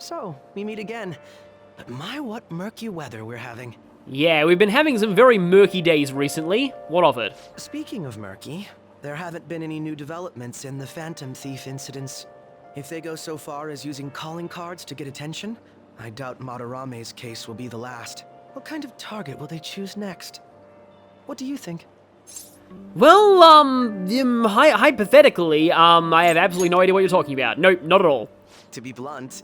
So, we meet again. But my, what murky weather we're having. Yeah, we've been having some very murky days recently. What of it? Speaking of murky, there haven't been any new developments in the Phantom Thief incidents. If they go so far as using calling cards to get attention, I doubt Madarame's case will be the last. What kind of target will they choose next? What do you think? Well, hypothetically, I have absolutely no idea what you're talking about. Nope, not at all. To be blunt,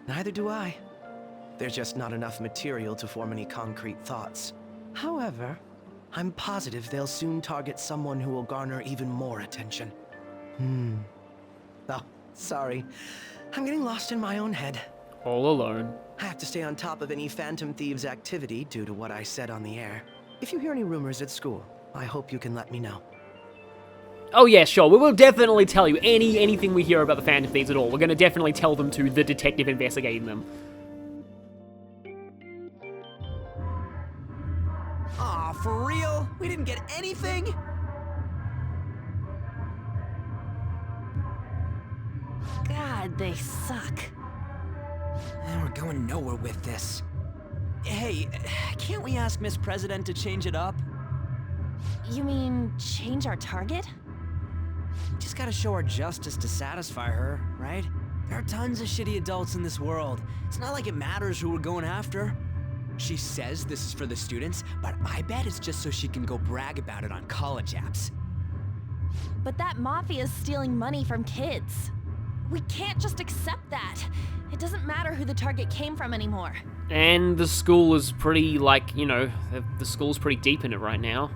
neither do I. There's just not enough material to form any concrete thoughts. However, I'm positive they'll soon target someone who will garner even more attention. Oh, sorry. I'm getting lost in my own head. All alone. I have to stay on top of any Phantom Thieves activity due to what I said on the air. If you hear any rumors at school, I hope you can let me know. Oh yeah, sure. We will definitely tell you anything we hear about the Phantom Thieves at all. We're going to definitely tell them to the detective investigating them. Aw, for real? We didn't get anything? God, they suck. And we're going nowhere with this. Hey, can't we ask Miss President to change it up? You mean change our target? Just gotta show our justice to satisfy her, right? There are tons of shitty adults in this world. It's not like it matters who we're going after. She says this is for the students, but I bet it's just so she can go brag about it on college apps. But that mafia's stealing money from kids. We can't just accept that. It doesn't matter who the target came from anymore. And the school is pretty, like, you know, the school's pretty deep in it right now.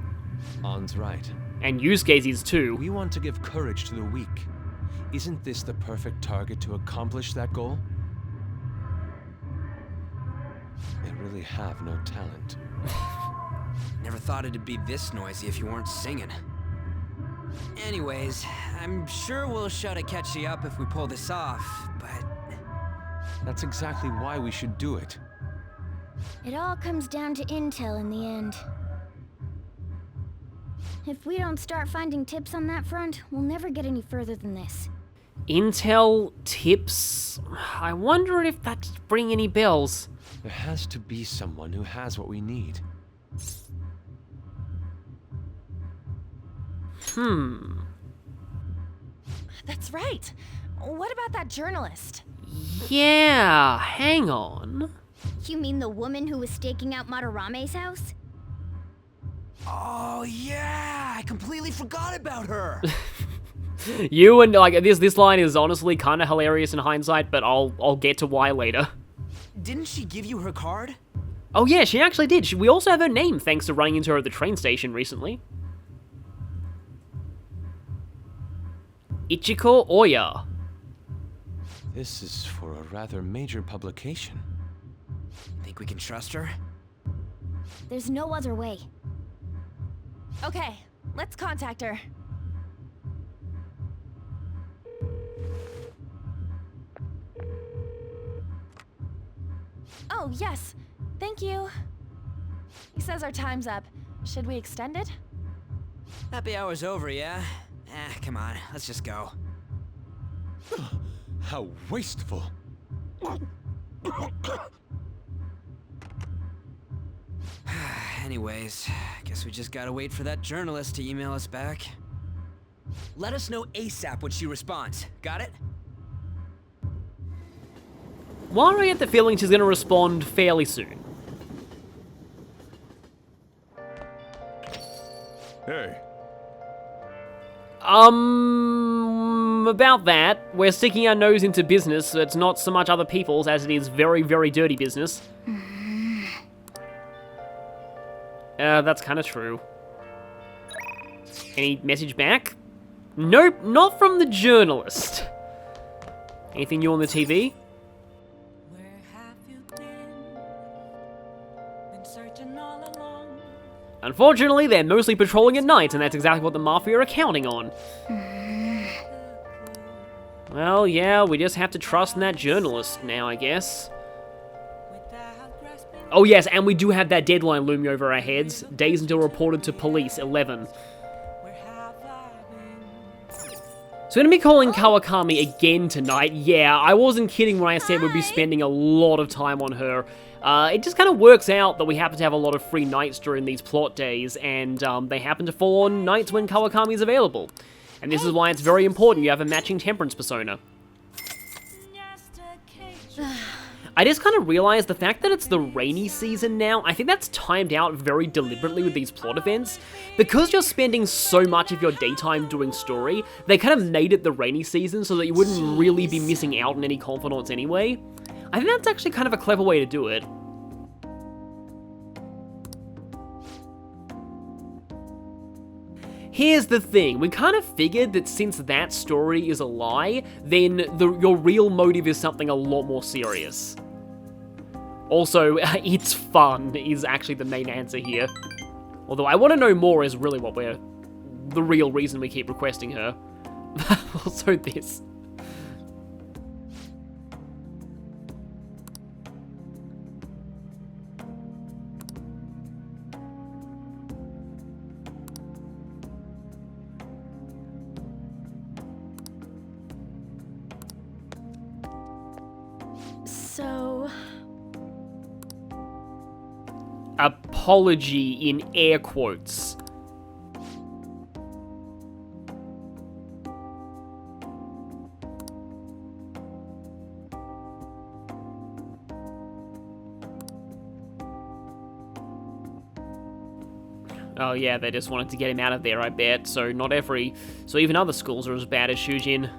An's right. And Yusuke's is too. We want to give courage to the weak. Isn't this the perfect target to accomplish that goal? They really have no talent. Never thought it'd be this noisy if you weren't singing. Anyways, I'm sure we'll shut Akechi up if we pull this off, but... That's exactly why we should do it. It all comes down to intel in the end. If we don't start finding tips on that front, we'll never get any further than this. Intel tips? I wonder if that's ringing any bells. There has to be someone who has what we need. That's right. What about that journalist? Yeah, hang on. You mean the woman who was staking out Madarame's house? Oh yeah, I completely forgot about her. You and, like, this line is honestly kind of hilarious in hindsight, but I'll get to why later. Didn't she give you her card? Oh yeah, she actually did. We also have her name thanks to running into her at the train station recently. Ichiko Oya. This is for a rather major publication. Think we can trust her? There's no other way. Okay, let's contact her. Oh, yes. Thank you. He says our time's up. Should we extend it? Happy hour's over, yeah? Come on, let's just go. How wasteful. Anyways, guess we just gotta wait for that journalist to email us back. Let us know ASAP when she responds. Got it? Why do I get the feeling she's going to respond fairly soon? Hey. About that, we're sticking our nose into business, so it's not so much other people's as it is very, very dirty business. That's kind of true. Any message back? Nope, not from the journalist. Anything new on the TV? Where have you been searching all along? Unfortunately, they're mostly patrolling at night, and that's exactly what the Mafia are counting on. Well, yeah, we just have to trust in that journalist now, I guess. Oh yes, and we do have that deadline looming over our heads. Days until reported to police, 11. So we're going to be calling Kawakami again tonight. Yeah, I wasn't kidding when I said we'd be spending a lot of time on her. It just kind of works out that we happen to have a lot of free nights during these plot days, and they happen to fall on nights when Kawakami is available. And this is why it's very important you have a matching temperance persona. I just kind of realized the fact that it's the rainy season now, I think that's timed out very deliberately with these plot events. Because you're spending so much of your daytime doing story, they kind of made it the rainy season so that you wouldn't really be missing out on any confidants anyway. I think that's actually kind of a clever way to do it. Here's the thing, we kind of figured that since that story is a lie, then your real motive is something a lot more serious. Also, it's fun is actually the main answer here. Although I want to know more is really what the real reason we keep requesting her. Also this. So... Apology in air quotes. Oh yeah, they just wanted to get him out of there, I bet. So even other schools are as bad as Shujin.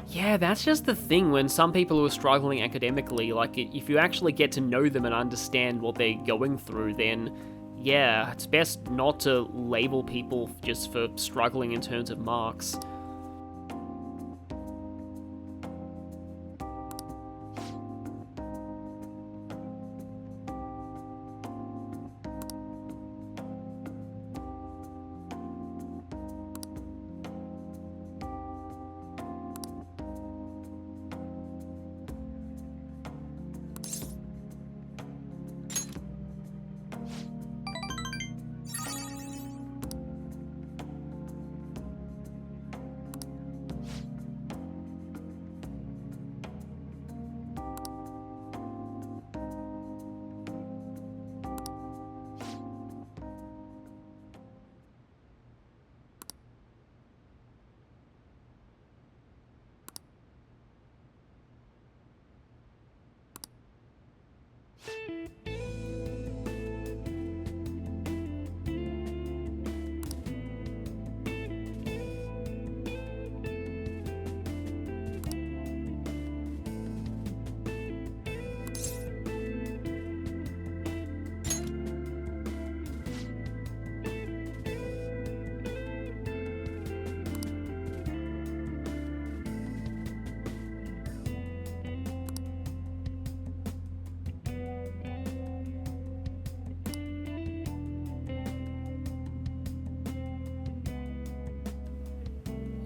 Yeah, that's just the thing when some people who are struggling academically, like, if you actually get to know them and understand what they're going through, then, yeah, it's best not to label people just for struggling in terms of marks.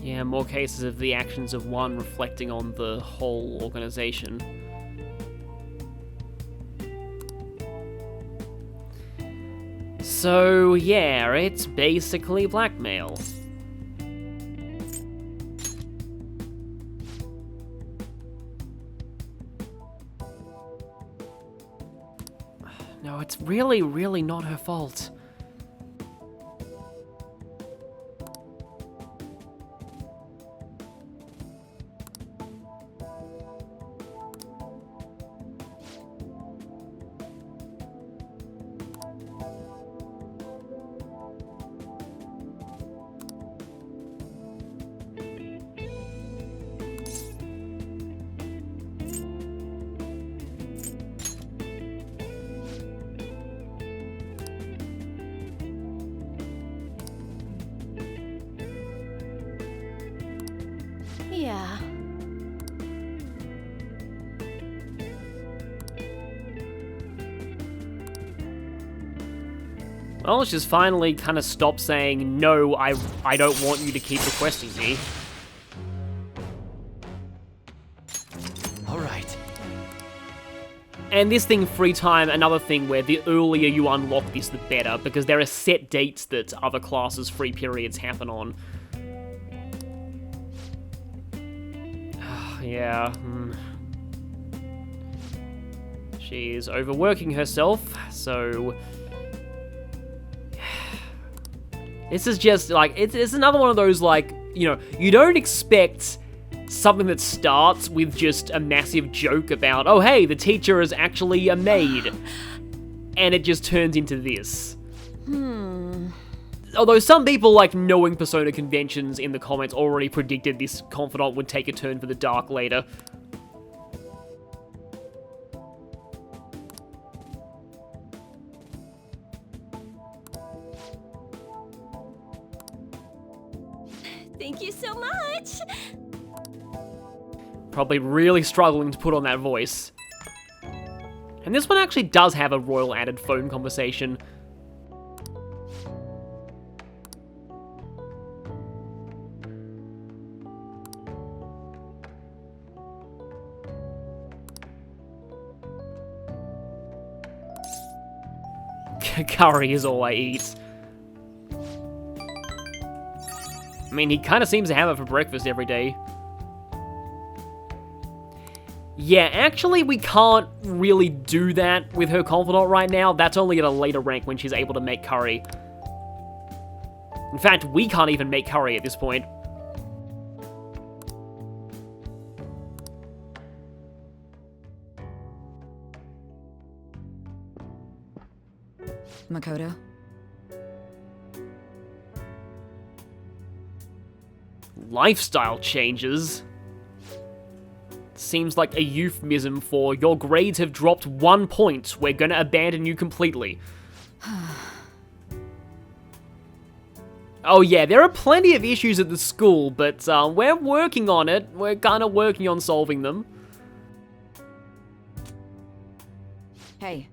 Yeah, more cases of the actions of one reflecting on the whole organization. So, yeah, it's basically blackmail. No, it's really, really not her fault. Yeah. Well, she's finally kind of stopped saying, no, I don't want you to keep requesting me. All right. And this thing, free time, another thing where the earlier you unlock this, the better, because there are set dates that other classes' free periods happen on. Yeah. She's overworking herself, so... This is just, like, it's another one of those, like, you know, you don't expect something that starts with just a massive joke about, oh, hey, the teacher is actually a maid. And it just turns into this. Although some people, like, knowing Persona conventions in the comments already predicted this confidant would take a turn for the dark later. Thank you so much! Probably really struggling to put on that voice. And this one actually does have a royal added phone conversation. Curry is all I eat. I mean, he kind of seems to have it for breakfast every day. Yeah, actually, we can't really do that with her confidant right now. That's only at a later rank when she's able to make curry. In fact, we can't even make curry at this point. Makoto? Lifestyle changes? Seems like a euphemism for your grades have dropped 1 point. We're gonna abandon you completely. Oh yeah, there are plenty of issues at the school, but we're working on it. We're kinda working on solving them. Hey.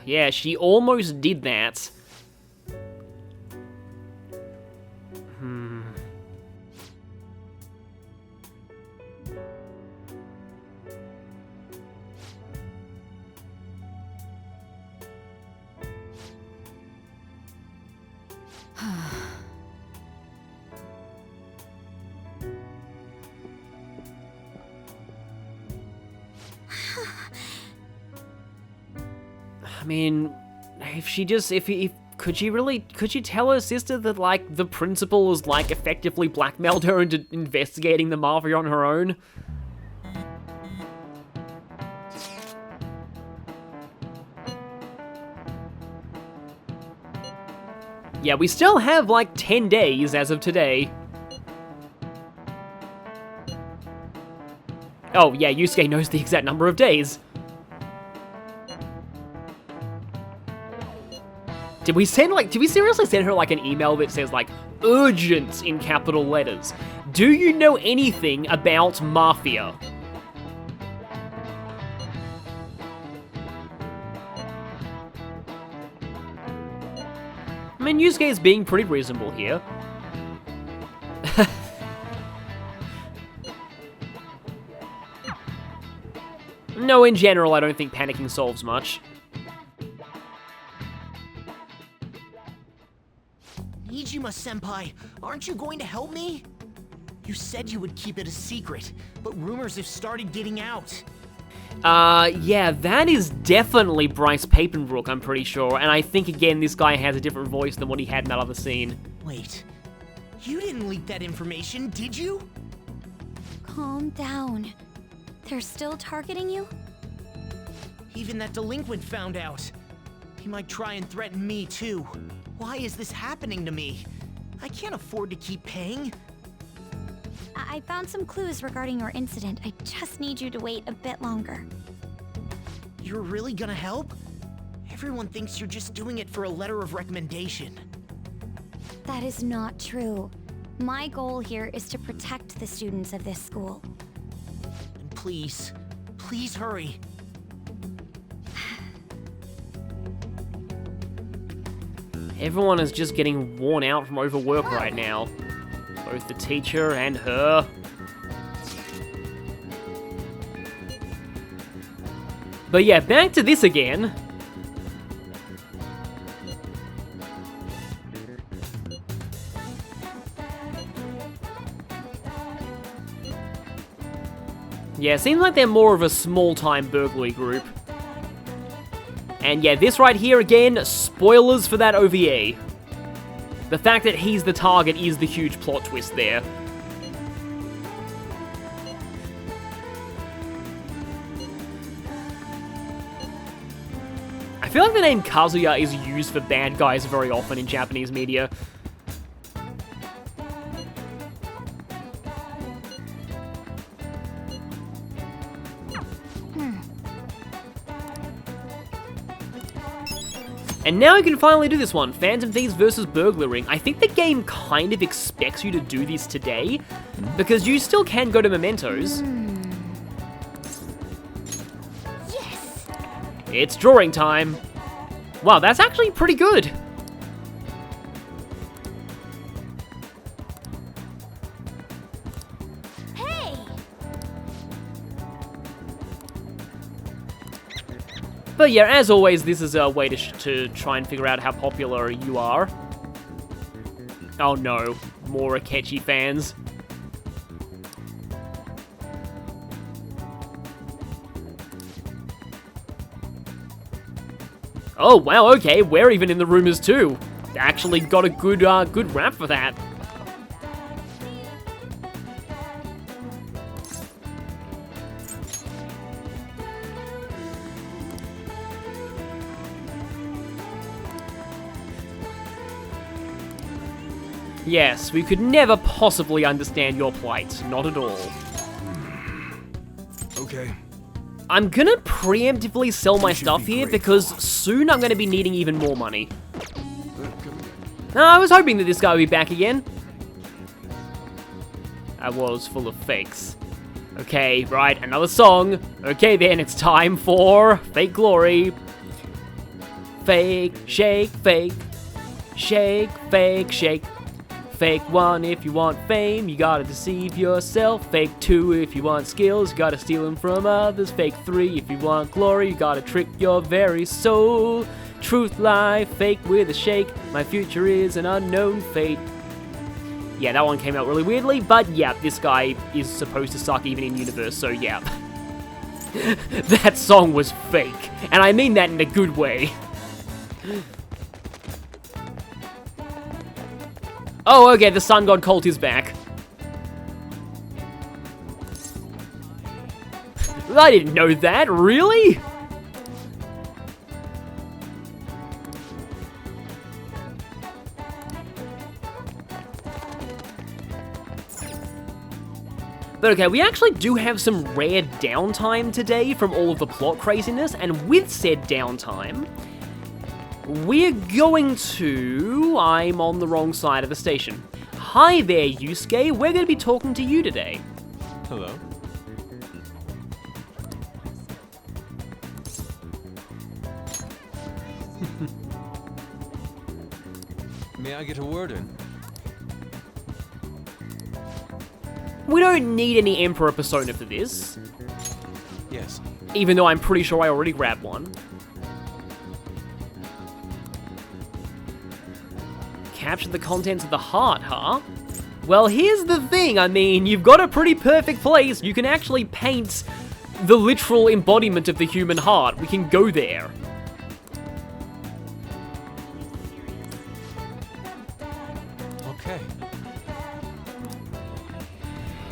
Yeah, she almost did that. I mean, if she just, could she tell her sister that, like, the principal is, like, effectively blackmailed her into investigating the mafia on her own? Yeah, we still have, like, 10 days as of today. Oh, yeah, Yusuke knows the exact number of days. Did we seriously send her, like, an email that says, like, urgent in capital letters? Do you know anything about mafia? I mean, Yusuke is being pretty reasonable here. No, in general, I don't think panicking solves much. Nijima-senpai, aren't you going to help me? You said you would keep it a secret, but rumors have started getting out. Yeah, that is definitely Bryce Papenbrook, I'm pretty sure, and I think, again, this guy has a different voice than what he had in that other scene. Wait, you didn't leak that information, did you? Calm down. They're still targeting you? Even that delinquent found out. He might try and threaten me, too. Why is this happening to me? I can't afford to keep paying. I found some clues regarding your incident. I just need you to wait a bit longer. You're really gonna help? Everyone thinks you're just doing it for a letter of recommendation. That is not true. My goal here is to protect the students of this school. please. Please hurry. Everyone is just getting worn out from overwork right now. Both the teacher and her. But yeah, back to this again. Yeah, seems like they're more of a small-time burglary group. And yeah, this right here again, spoilers for that OVA. The fact that he's the target is the huge plot twist there. I feel like the name Kazuya is used for bad guys very often in Japanese media. And now you can finally do this one, Phantom Thieves versus Burglar Ring. I think the game kind of expects you to do this today, because you still can go to Mementos. Yes! It's drawing time. Wow, that's actually pretty good. Hey! But yeah, as always, this is a way to try and figure out how popular you are. Oh no, more Akechi fans. Oh wow, okay, we're even in the rumors too. Actually got a good rap for that. Yes, we could never possibly understand your plight. Not at all. Okay. I'm gonna preemptively sell my stuff here because soon I'm gonna be needing even more money. I was hoping that this guy would be back again. I was full of fakes. Okay, right, another song. Okay then, it's time for Fake Glory. Fake, shake, fake. Shake, fake, shake. Fake 1 if you want fame, you gotta deceive yourself. Fake 2 if you want skills, you gotta steal them from others. Fake 3 if you want glory, you gotta trick your very soul. Truth lie, fake with a shake, my future is an unknown fate. Yeah, that one came out really weirdly, but yeah, this guy is supposed to suck even in universe, so yeah. That song was fake, and I mean that in a good way. Oh, okay, the Sun God cult is back. I didn't know that, really? But okay, we actually do have some rare downtime today from all of the plot craziness, and with said downtime, we're going to... I'm on the wrong side of the station. Hi there, Yusuke. We're going to be talking to you today. Hello. May I get a word in? We don't need any Emperor persona for this, Yes. even though I'm pretty sure I already grabbed one. Capture the contents of the heart, huh? Well, here's the thing, I mean, you've got a pretty perfect place. You can actually paint the literal embodiment of the human heart. We can go there. Okay.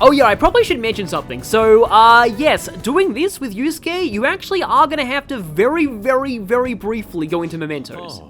Oh yeah, I probably should mention something. So, yes, doing this with Yusuke, you actually are gonna have to very, very, very briefly go into Mementos. Oh.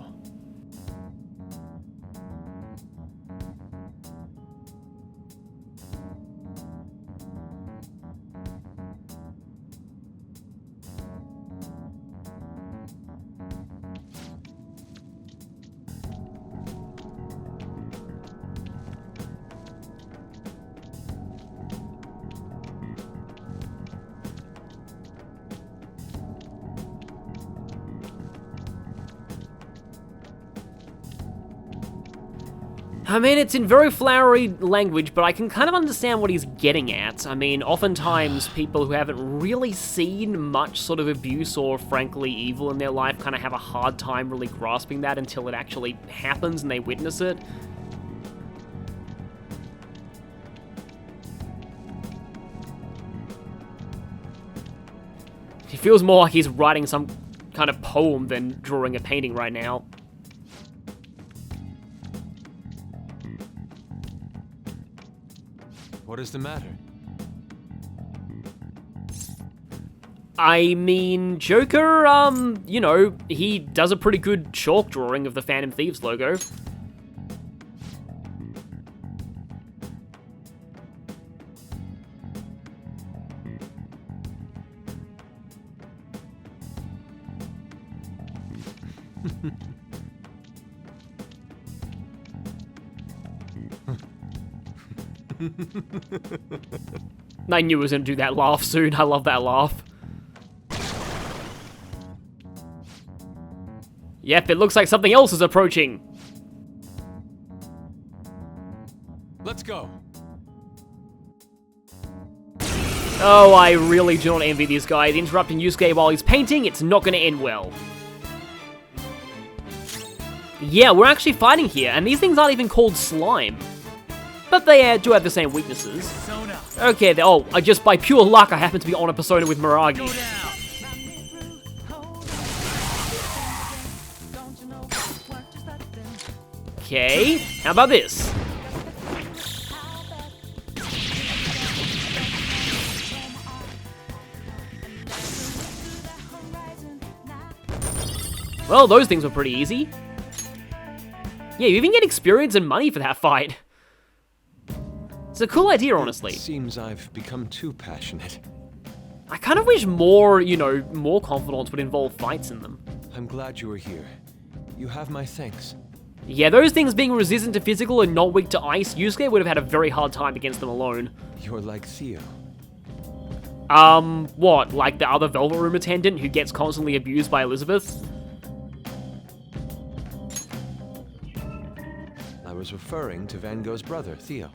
I mean, it's in very flowery language, but I can kind of understand what he's getting at. I mean, oftentimes people who haven't really seen much sort of abuse or frankly evil in their life kind of have a hard time really grasping that until it actually happens and they witness it. He feels more like he's writing some kind of poem than drawing a painting right now. What is the matter? I mean, Joker, you know, he does a pretty good chalk drawing of the Phantom Thieves logo. I knew he was going to do that laugh soon. I love that laugh. Yep, it looks like something else is approaching. Let's go. Oh, I really do not envy these guys. Interrupting Yusuke while he's painting, it's not going to end well. Yeah, we're actually fighting here, and these things aren't even called slime. But they do have the same weaknesses. Okay, just by pure luck, I happen to be on a persona with Miragi. Okay, how about this? Well, those things were pretty easy. Yeah, you even get experience and money for that fight. It's a cool idea, honestly. It seems I've become too passionate. I kind of wish more, you know, more Confidants would involve fights in them. I'm glad you were here. You have my thanks. Yeah, those things being resistant to physical and not weak to ice, Yusuke would have had a very hard time against them alone. You're like Theo. What? Like the other Velvet Room attendant who gets constantly abused by Elizabeth? I was referring to Van Gogh's brother, Theo.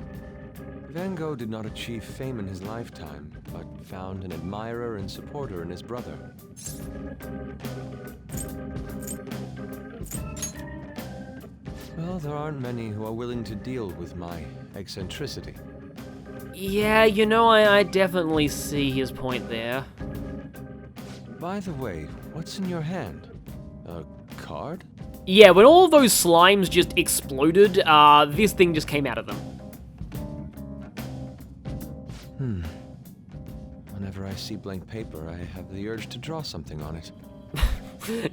Van Gogh did not achieve fame in his lifetime, but found an admirer and supporter in his brother. Well, there aren't many who are willing to deal with my eccentricity. Yeah, you know, I definitely see his point there. By the way, what's in your hand? A card? Yeah, when all of those slimes just exploded, this thing just came out of them. Whenever I see blank paper, I have the urge to draw something on it.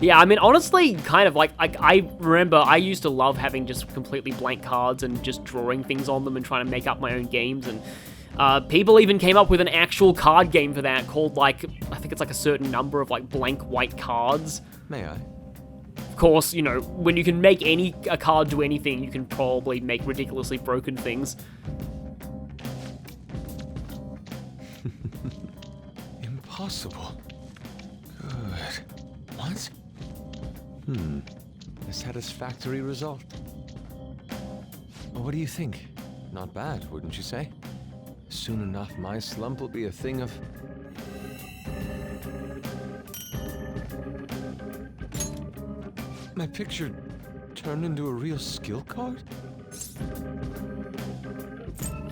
Yeah, I mean, honestly, kind of, like, I remember I used to love having just completely blank cards and just drawing things on them and trying to make up my own games, and people even came up with an actual card game for that called, like, I think it's like a certain number of, like, blank white cards. May I? Of course, you know, when you can make a card do anything, you can probably make ridiculously broken things. Impossible. Good. What? A satisfactory result. Well, what do you think? Not bad, wouldn't you say? Soon enough, my slump will be a thing of... My picture turned into a real skill card?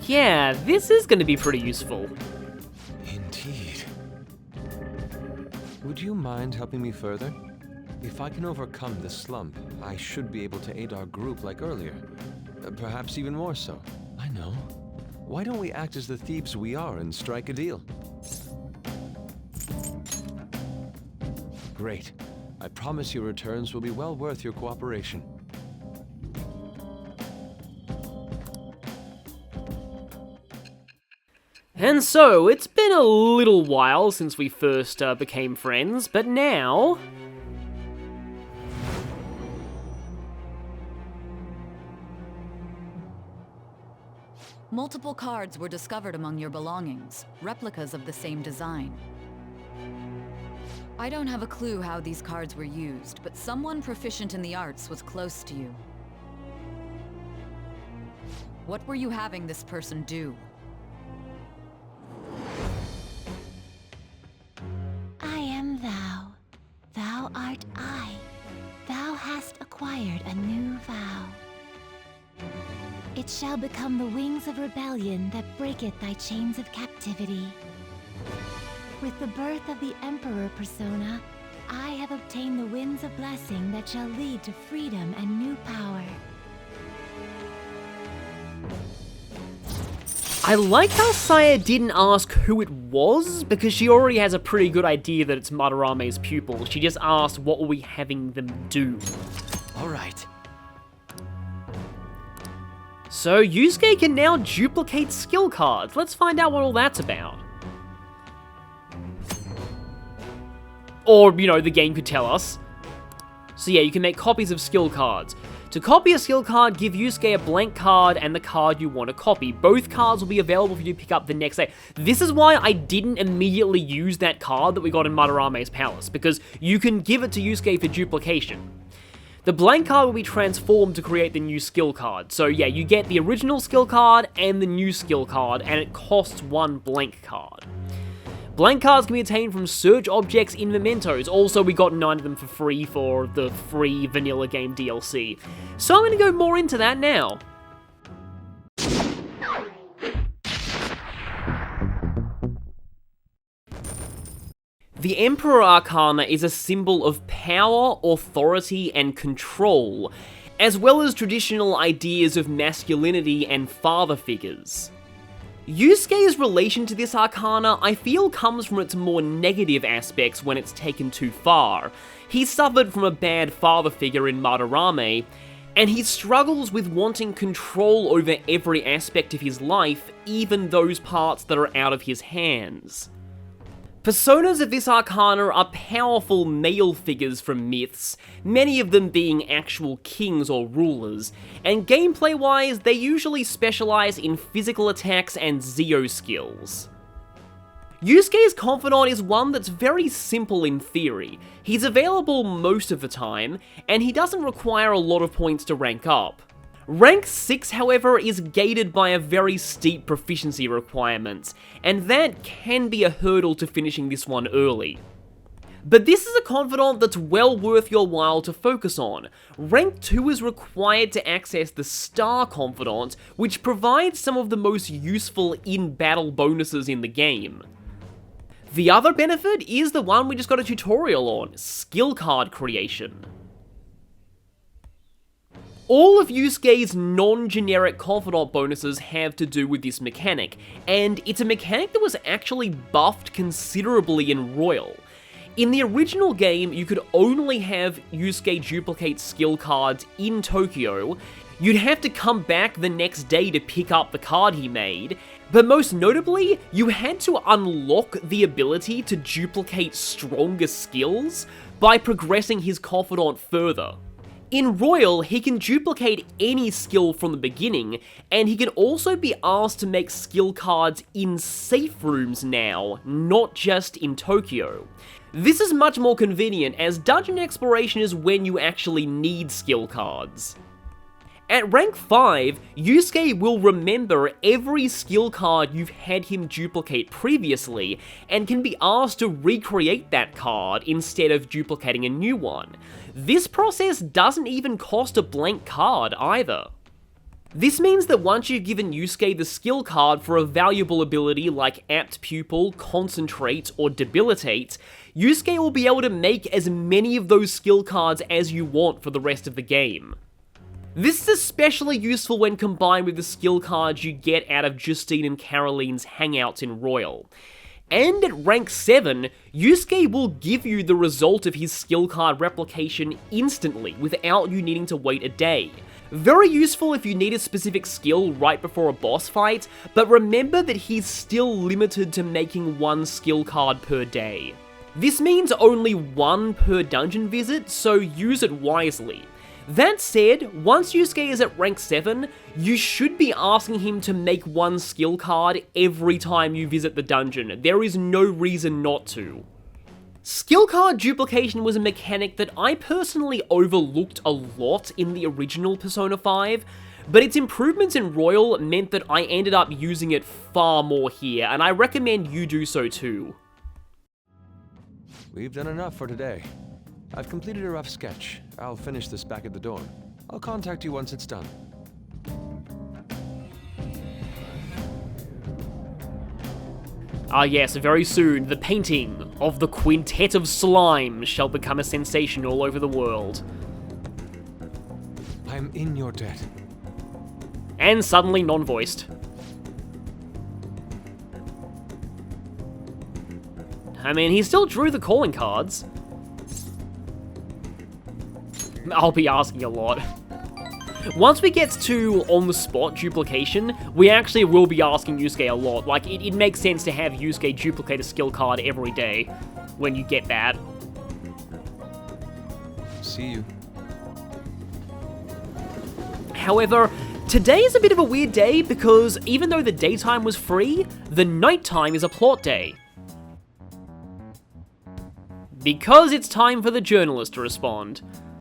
Yeah, this is going to be pretty useful. Indeed. Would you mind helping me further? If I can overcome this slump, I should be able to aid our group like earlier. Perhaps even more so. I know. Why don't we act as the thieves we are and strike a deal? Great. I promise your returns will be well worth your cooperation. And so, it's been a little while since we first became friends, but now... Multiple cards were discovered among your belongings, replicas of the same design. I don't have a clue how these cards were used, but someone proficient in the arts was close to you. What were you having this person do? I am thou. Thou art I. Thou hast acquired a new vow. It shall become the wings of rebellion that breaketh thy chains of captivity. With the birth of the Emperor persona, I have obtained the winds of blessing that shall lead to freedom and new power. I like how Saya didn't ask who it was, because she already has a pretty good idea that it's Madarame's pupil. She just asked, what were we having them do? Alright. So Yusuke can now duplicate skill cards. Let's find out what all that's about. Or, you know, the game could tell us. So yeah, you can make copies of skill cards. To copy a skill card, give Yusuke a blank card and the card you want to copy. Both cards will be available for you to pick up the next day. This is why I didn't immediately use that card that we got in Madarame's palace, because you can give it to Yusuke for duplication. The blank card will be transformed to create the new skill card. So yeah, you get the original skill card and the new skill card, and it costs one blank card. Blank cards can be obtained from search objects in Mementos. Also, we got 9 of them for free for the free vanilla game DLC. So I'm going to go more into that now. The Emperor Arcana is a symbol of power, authority, and control, as well as traditional ideas of masculinity and father figures. Yusuke's relation to this arcana, I feel, comes from its more negative aspects when it's taken too far. He suffered from a bad father figure in Madarame, and he struggles with wanting control over every aspect of his life, even those parts that are out of his hands. Personas of this arcana are powerful male figures from myths, many of them being actual kings or rulers, and gameplay-wise, they usually specialize in physical attacks and Zio skills. Yusuke's Confidant is one that's very simple in theory. He's available most of the time, and he doesn't require a lot of points to rank up. Rank 6, however, is gated by a very steep proficiency requirements, and that can be a hurdle to finishing this one early. But this is a Confidant that's well worth your while to focus on. Rank 2 is required to access the Star Confidant, which provides some of the most useful in-battle bonuses in the game. The other benefit is the one we just got a tutorial on, skill card creation. All of Yusuke's non-generic Confidant bonuses have to do with this mechanic, and it's a mechanic that was actually buffed considerably in Royal. In the original game, you could only have Yusuke duplicate skill cards in Tokyo. You'd have to come back the next day to pick up the card he made, but most notably, you had to unlock the ability to duplicate stronger skills by progressing his Confidant further. In Royal, he can duplicate any skill from the beginning, and he can also be asked to make skill cards in safe rooms now, not just in Tokyo. This is much more convenient, as dungeon exploration is when you actually need skill cards. At rank 5, Yusuke will remember every skill card you've had him duplicate previously, and can be asked to recreate that card instead of duplicating a new one. This process doesn't even cost a blank card either. This means that once you've given Yusuke the skill card for a valuable ability like Apt Pupil, Concentrate, or Debilitate, Yusuke will be able to make as many of those skill cards as you want for the rest of the game. This is especially useful when combined with the skill cards you get out of Justine and Caroline's hangouts in Royal. And at rank 7, Yusuke will give you the result of his skill card replication instantly, without you needing to wait a day. Very useful if you need a specific skill right before a boss fight, but remember that he's still limited to making one skill card per day. This means only one per dungeon visit, so use it wisely. That said, once Yusuke is at rank 7, you should be asking him to make one skill card every time you visit the dungeon. There is no reason not to. Skill card duplication was a mechanic that I personally overlooked a lot in the original Persona 5. but its improvements in Royal meant that I ended up using it far more here, and I recommend you do so too. We've done enough for today. I've completed a rough sketch. I'll finish this back at the dorm. I'll contact you once it's done. Ah yes, very soon, the painting of the Quintet of Slime shall become a sensation all over the world. I'm in your debt. And suddenly non-voiced. I mean, he still drew the calling cards. I'll be asking a lot. Once we get to on-the-spot duplication, we actually will be asking Yusuke a lot. Like, it makes sense to have Yusuke duplicate a skill card every day when you get that. See you. However, today is a bit of a weird day because even though the daytime was free, the nighttime is a plot day. Because it's time for the journalist to respond.